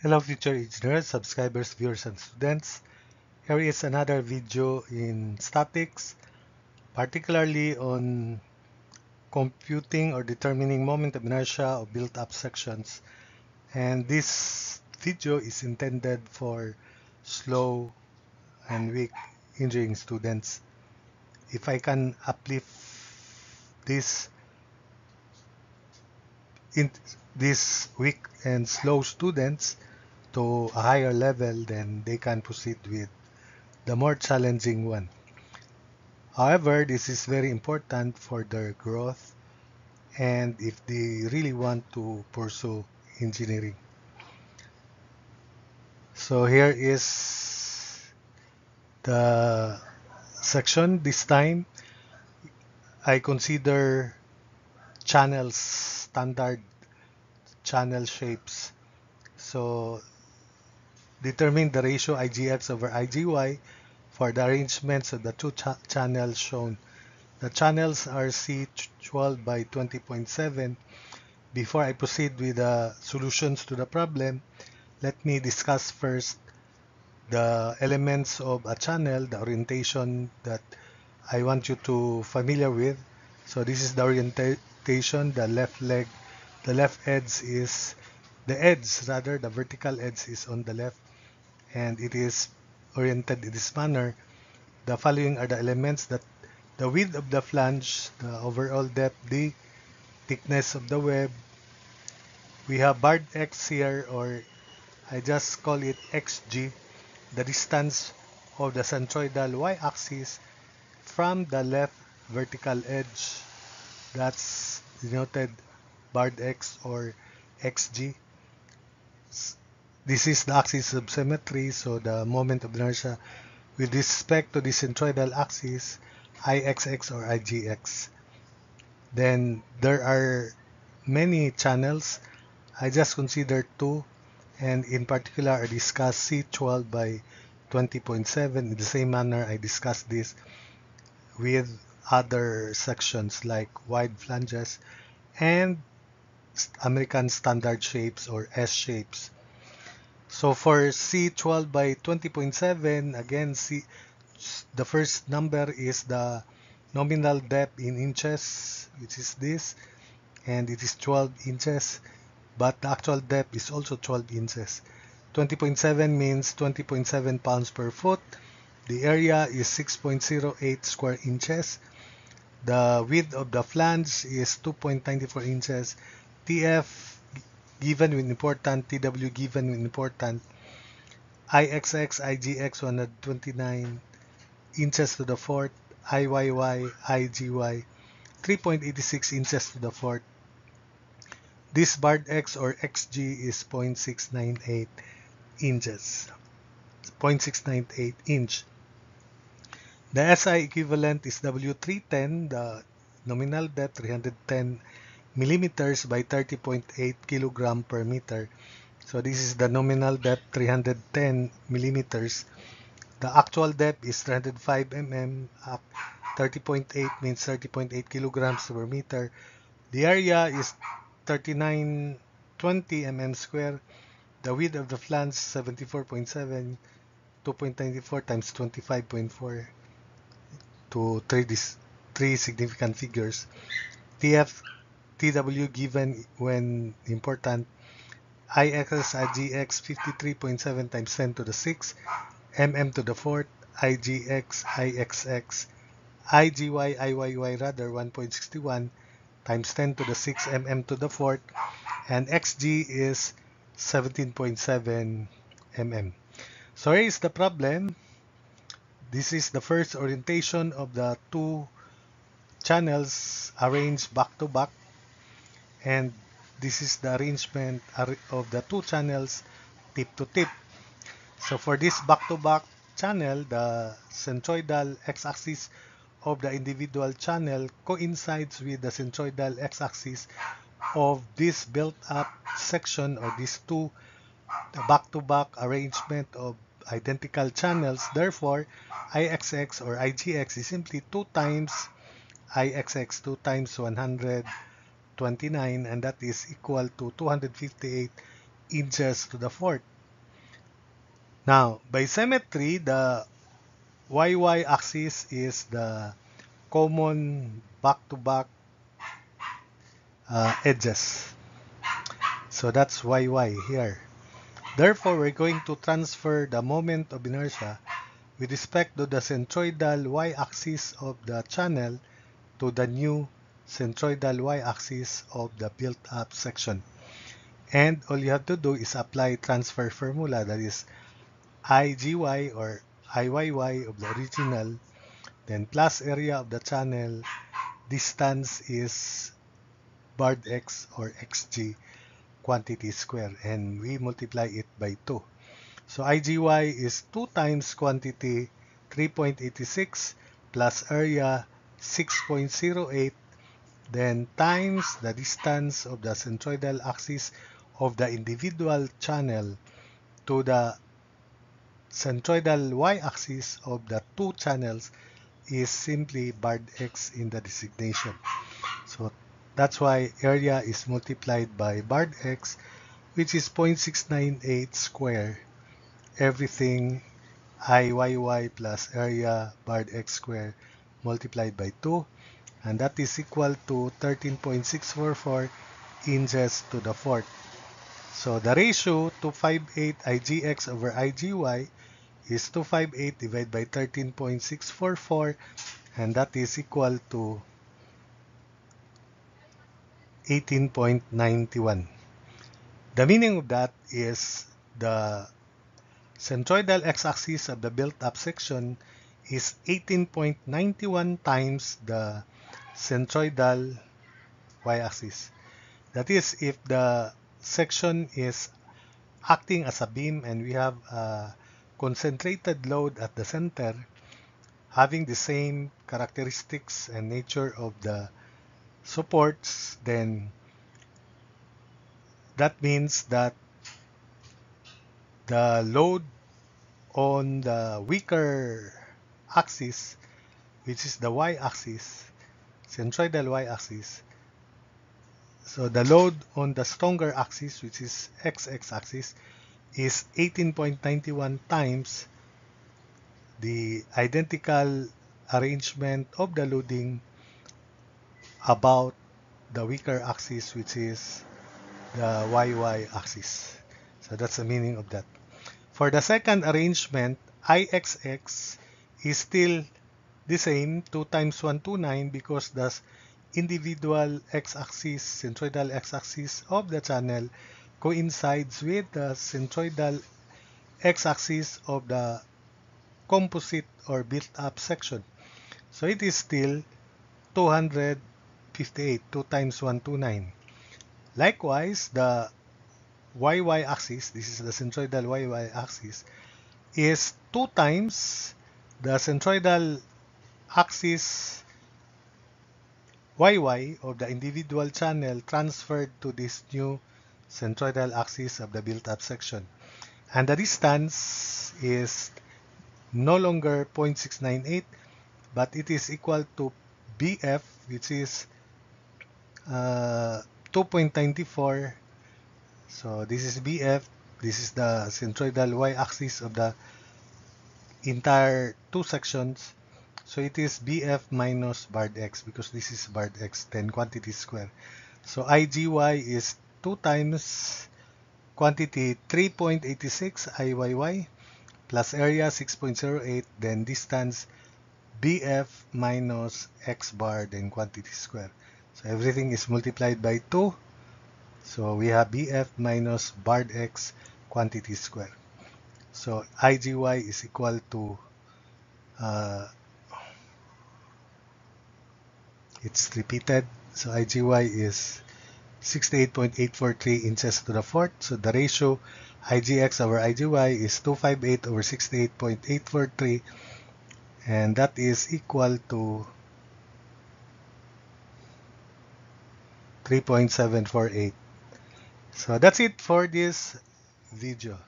Hello future engineers, subscribers, viewers, and students. Here is another video in statics, particularly on computing or determining moment of inertia of built-up sections. And this video is intended for slow and weak engineering students. If I can uplift this in these weak and slow students to a higher level, then they can proceed with the more challenging one. However, this is very important for their growth and if they really want to pursue engineering. So here is the section. This time, I consider channels, standard channel shapes. So determine the ratio IGX over IGY for the arrangements of the two channels shown. The channels are C12 by 20.7. Before I proceed with the solutions to the problem, let me discuss first the elements of a channel, the orientation that I want you to familiar with. So this is the orientation, the left leg, the left edge is, the edge rather, the vertical edge is on the left and it is oriented in this manner. The following are the elements: that the width of the flange, the overall depth, the thickness of the web. We have barred x here, or I just call it xg, the distance of the centroidal y-axis from the left vertical edge. That's denoted barred x or xg. This is the axis of symmetry, so the moment of inertia with respect to the centroidal axis, ixx or igx. Then there are many channels. I just consider two, and in particular I discuss C12 by 20.7. In the same manner, I discussed this with other sections like wide flanges and American standard shapes or S shapes. So for C12 by 20.7, again, the first number is the nominal depth in inches, which is this, and it is 12 inches, but the actual depth is also 12 inches. 20.7 means 20.7 pounds per foot. The area is 6.08 square inches. The width of the flange is 2.94 inches. TF given when important, TW given when important. IXX, IGX 129 inches to the fourth. IYY, IGY 3.86 inches to the fourth. This barred X or XG is 0.698 inches. 0.698 inch. The SI equivalent is W310, the nominal depth 310 millimeters by 30.8 kilogram per meter. So this is the nominal depth 310 millimeters. The actual depth is 305 mm. 30.8 means 30.8 kilograms per meter. The area is 3920 mm square. The width of the flange 74.7, 2.94 times 25.4 to three significant figures. TF, TW given when important. IXS, IGX 53.7 times 10 to the 6, mm to the 4th, IGX, IXX, IGY, IYY rather 1.61 times 10 to the 6 mm to the 4th, and XG is 17.7 mm. So here is the problem. This is the first orientation of the two channels arranged back to back, and this is the arrangement of the two channels tip to tip. So for this back to back channel, the centroidal x-axis of the individual channel coincides with the centroidal x-axis of this built-up section, or these two back-to-back arrangement of identical channels. Therefore, IXX or IGX is simply 2 times IXX, 2 times 129, and that is equal to 258 inches to the fourth. Now, by symmetry, the YY axis is the common back-to-back edges. So that's YY here. Therefore, we're going to transfer the moment of inertia with respect to the centroidal y-axis of the channel to the new centroidal y-axis of the built-up section. And all you have to do is apply transfer formula, that is IGY or IYY of the original, then plus area of the channel, distance is barred x or xg quantity square, and we multiply it by 2. So IGY is 2 times quantity 3.86 plus area 6.08, then times the distance of the centroidal axis of the individual channel to the centroidal y-axis of the two channels is simply barred x in the designation. So that's why area is multiplied by barred x, which is 0.698 square, everything IYY plus area barred x square multiplied by 2, and that is equal to 13.644 inches to the fourth. So the ratio 258 IGX over IGY is 258 divided by 13.644, and that is equal to 18.91. The meaning of that is the centroidal x-axis of the built-up section is 18.91 times the centroidal y-axis. That is, if the section is acting as a beam and we have a concentrated load at the center having the same characteristics and nature of the supports, then that means that the load on the weaker axis, which is the y-axis, centroidal y-axis, so the load on the stronger axis, which is x-axis, is 18.91 times the identical arrangement of the loading about the weaker axis, which is the YY axis. So that's the meaning of that. For the second arrangement, IXX is still the same, 2 times 129, because the individual x-axis, centroidal x-axis of the channel coincides with the centroidal x-axis of the composite or built-up section. So it is still 258, 2 times 129. Likewise, the YY axis, this is the centroidal YY axis, is 2 times the centroidal axis YY of the individual channel transferred to this new centroidal axis of the built-up section. And the distance is no longer 0.698, but it is equal to BF, which is 2.94. So this is BF. This is the centroidal y-axis of the entire two sections. So it is BF minus barred x, because this is barred x, then quantity square. So IGY is 2 times quantity 3.86 IYY plus area 6.08, then distance BF minus x bar, then quantity square. So everything is multiplied by 2. So we have BF minus barred x quantity square. So IGY is equal to, it's repeated, so IGY is 68.843 inches to the fourth. So the ratio IGX over IGY is 258 over 68.843, and that is equal to 3.748. So that's it for this video.